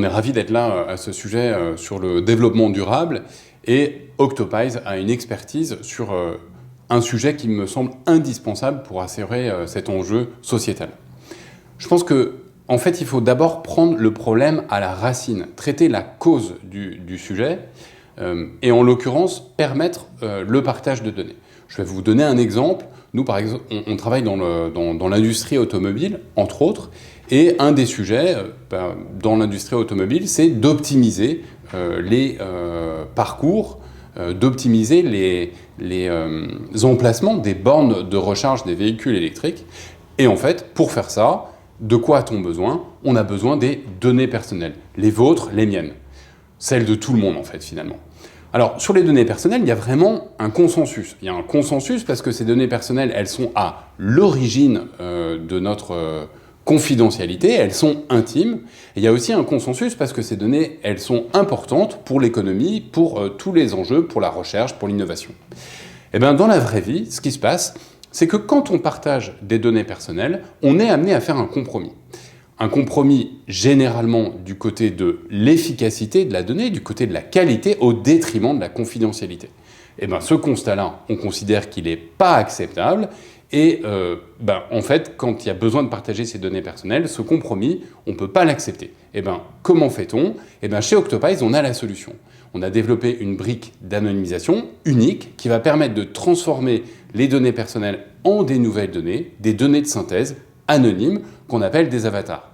On est ravis d'être là à ce sujet sur le développement durable et Octopies a une expertise sur un sujet qui me semble indispensable pour assurer cet enjeu sociétal. Je pense qu'en fait, il faut d'abord prendre le problème à la racine, traiter la cause du sujet et en l'occurrence permettre le partage de données. Je vais vous donner un exemple. Nous, par exemple, on travaille dans l'industrie automobile, entre autres, et un des sujets dans l'industrie automobile, c'est d'optimiser les parcours, d'optimiser les emplacements des bornes de recharge des véhicules électriques. Et en fait, pour faire ça, de quoi a-t-on besoin? On a besoin des données personnelles, les vôtres, les miennes, celles de tout le monde en fait finalement. Alors, sur les données personnelles, il y a vraiment un consensus. Il y a un consensus parce que ces données personnelles, elles sont à l'origine de notre confidentialité, elles sont intimes. Et il y a aussi un consensus parce que ces données, elles sont importantes pour l'économie, pour tous les enjeux, pour la recherche, pour l'innovation. Et bien, dans la vraie vie, ce qui se passe, c'est que quand on partage des données personnelles, on est amené à faire un compromis. Un compromis généralement du côté de l'efficacité de la donnée, du côté de la qualité, au détriment de la confidentialité. Et bien ce constat-là, on considère qu'il n'est pas acceptable. Et en fait, quand il y a besoin de partager ces données personnelles, ce compromis, on ne peut pas l'accepter. Et bien comment fait-on? Et bien chez Octopies, on a la solution. On a développé une brique d'anonymisation unique qui va permettre de transformer les données personnelles en des nouvelles données, des données de synthèse anonymes qu'on appelle des avatars.